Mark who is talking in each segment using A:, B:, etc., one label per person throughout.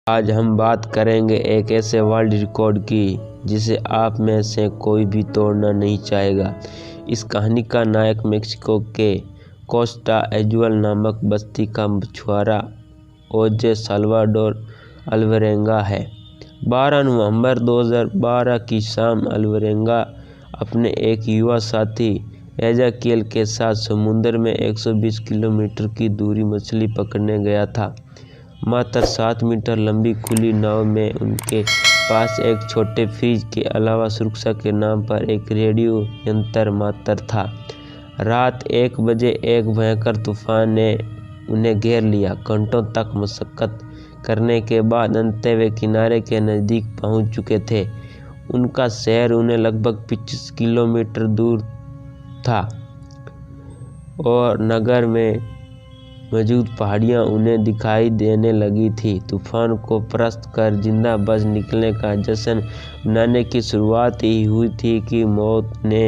A: आज हम बात करेंगे एक ऐसे वर्ल्ड रिकॉर्ड की जिसे आप में से कोई भी तोड़ना नहीं चाहेगा। इस कहानी का नायक मेक्सिको के कोस्टा एजुअल नामक बस्ती का मछुआरा ओजे साल्वाडोर अल्वरेंगा है। 12 नवंबर 2012 की शाम अल्वरेंगा अपने एक युवा साथी एजाकिएल के साथ समुद्र में 120 किलोमीटर की दूरी मछली पकड़ने गया था। मात्र 7 मीटर लंबी खुली नाव में उनके पास एक छोटे फ्रिज के अलावा सुरक्षा के नाम पर एक रेडियो यंत्र मात्र था। रात 1 बजे एक भयंकर तूफान ने उन्हें घेर लिया। घंटों तक मशक्कत करने के बाद अंततः वे किनारे के नज़दीक पहुंच चुके थे। उनका शहर उन्हें लगभग 25 किलोमीटर दूर था और नगर में मौजूद पहाड़ियां उन्हें दिखाई देने लगी थी। तूफान को परास्त कर जिंदा बच निकलने का जश्न मनाने की शुरुआत ही हुई थी कि मौत ने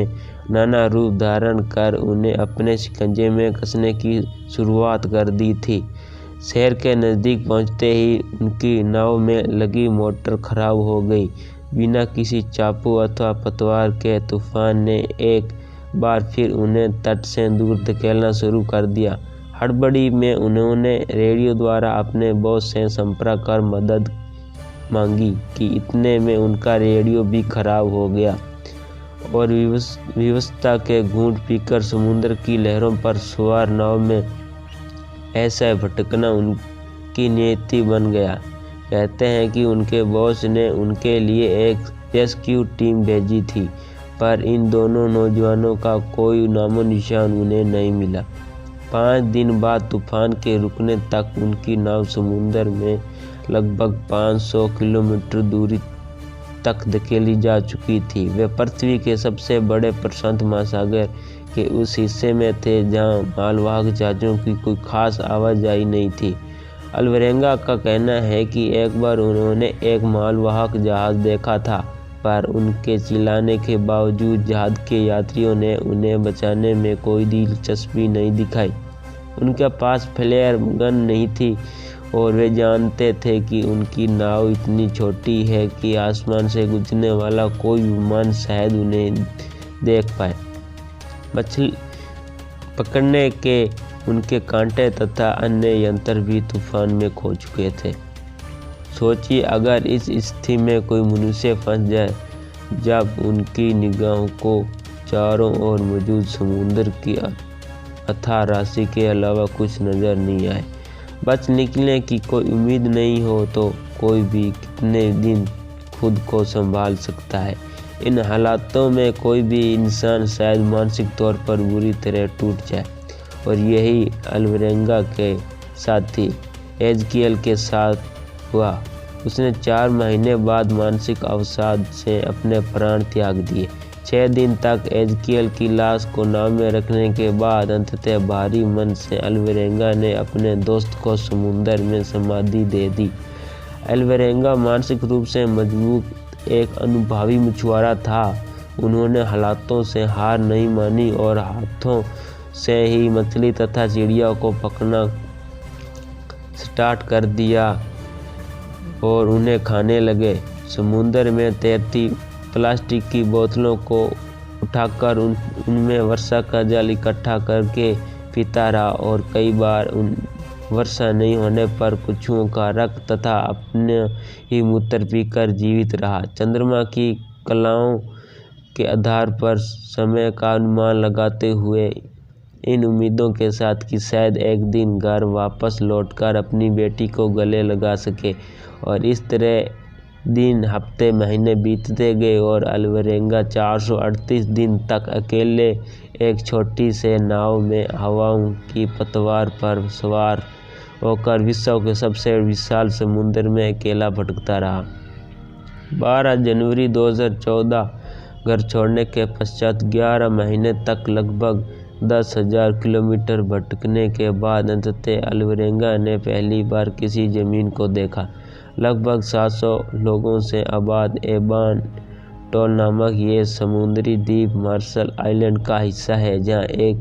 A: नाना रूप धारण कर उन्हें अपने शिकंजे में कसने की शुरुआत कर दी थी। शहर के नज़दीक पहुंचते ही उनकी नाव में लगी मोटर खराब हो गई। बिना किसी चाकू अथवा पतवार के तूफान ने एक बार फिर उन्हें तट से दूर धकेलना शुरू कर दिया। हड़बड़ी में उन्होंने रेडियो द्वारा अपने बॉस से संपर्क कर मदद मांगी कि इतने में उनका रेडियो भी खराब हो गया और विवशता के घूंट पीकर समुद्र की लहरों पर सवार नाव में ऐसा भटकना उनकी नियति बन गया। कहते हैं कि उनके बॉस ने उनके लिए एक रेस्क्यू टीम भेजी थी, पर इन दोनों नौजवानों का कोई नामो निशान उन्हें नहीं मिला। 5 दिन बाद तूफान के रुकने तक उनकी नाव समुद्र में लगभग 500 किलोमीटर दूरी तक धकेली जा चुकी थी। वे पृथ्वी के सबसे बड़े प्रशांत महासागर के उस हिस्से में थे जहां मालवाहक जहाज़ों की कोई खास आवाजाही नहीं थी। अल्वरेंगा का कहना है कि एक बार उन्होंने एक मालवाहक जहाज़ देखा था, पर उनके चिल्लाने के बावजूद जहाज़ के यात्रियों ने उन्हें बचाने में कोई दिलचस्पी नहीं दिखाई। उनके पास फ्लेयर गन नहीं थी और वे जानते थे कि उनकी नाव इतनी छोटी है कि आसमान से गुजरने वाला कोई विमान शायद उन्हें देख पाए। मछली पकड़ने के उनके कांटे तथा अन्य यंत्र भी तूफान में खो चुके थे। सोचिए, अगर इस स्थिति में कोई मनुष्य फंस जाए जब उनकी निगाहों को चारों ओर मौजूद समुद्र की अथाह राशि के अलावा कुछ नज़र नहीं आए, बच निकलने की कोई उम्मीद नहीं हो, तो कोई भी कितने दिन खुद को संभाल सकता है। इन हालातों में कोई भी इंसान शायद मानसिक तौर पर बुरी तरह टूट जाए, और यही अल्वरेंगा के साथी एजाकिएल के साथ हुआ। उसने 4 महीने बाद मानसिक अवसाद से अपने प्राण त्याग दिए। 6 दिन तक एजाकिएल की लाश को नाव में रखने के बाद अंततः भारी मन से अल्वरेंगा ने अपने दोस्त को समुद्र में समाधि दे दी। अल्वरेंगा मानसिक रूप से मजबूत एक अनुभवी मछुआरा था। उन्होंने हालातों से हार नहीं मानी और हाथों से ही मछली तथा चिड़िया को पकड़ना स्टार्ट कर दिया और उन्हें खाने लगे। समुद्र में तैरती प्लास्टिक की बोतलों को उठाकर उनमें वर्षा का जल इकट्ठा करके पीता रहा और कई बार वर्षा नहीं होने पर कछुओं का रक्त तथा अपने ही मूत्र पीकर जीवित रहा। चंद्रमा की कलाओं के आधार पर समय का अनुमान लगाते हुए इन उम्मीदों के साथ कि शायद एक दिन घर वापस लौटकर अपनी बेटी को गले लगा सके, और इस तरह दिन हफ्ते महीने बीतते गए और अल्वरेंगा 438 दिन तक अकेले एक छोटी से नाव में हवाओं की पतवार पर सवार होकर विश्व के सबसे विशाल समुद्र में अकेला भटकता रहा। 12 जनवरी 2014 घर छोड़ने के पश्चात 11 महीने तक लगभग 10,000 किलोमीटर भटकने के बाद अंततः अल्वरेंगा ने पहली बार किसी ज़मीन को देखा। लगभग 700 लोगों से आबाद एबान टोल नामक ये समुद्री द्वीप मार्शल आइलैंड का हिस्सा है, जहां एक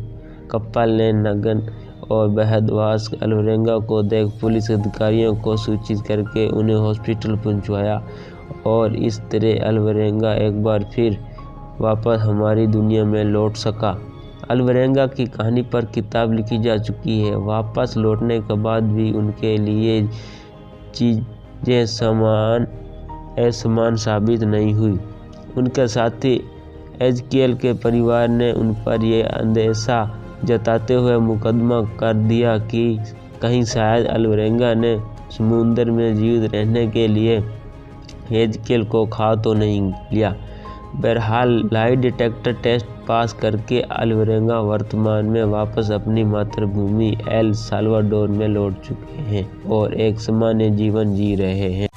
A: कपल ने नग्न और बेहदवास अल्वरेंगा को देख पुलिस अधिकारियों को सूचित करके उन्हें हॉस्पिटल पहुंचाया और इस तरह अल्वरेंगा एक बार फिर वापस हमारी दुनिया में लौट सका। अल्वरेंगा की कहानी पर किताब लिखी जा चुकी है। वापस लौटने के बाद भी उनके लिए चीज़ें असमान साबित नहीं हुई। उनके साथी एजकियल के परिवार ने उन पर यह अंदेशा जताते हुए मुकदमा कर दिया कि कहीं शायद अल्वरेंगा ने समुद्र में जीवित रहने के लिए एजकियल को खा तो नहीं लिया। बहरहाल लाई डिटेक्टर टेस्ट पास करके अल्वरेंगा वर्तमान में वापस अपनी मातृभूमि एल साल्वाडोर में लौट चुके हैं और एक सामान्य जीवन जी रहे हैं।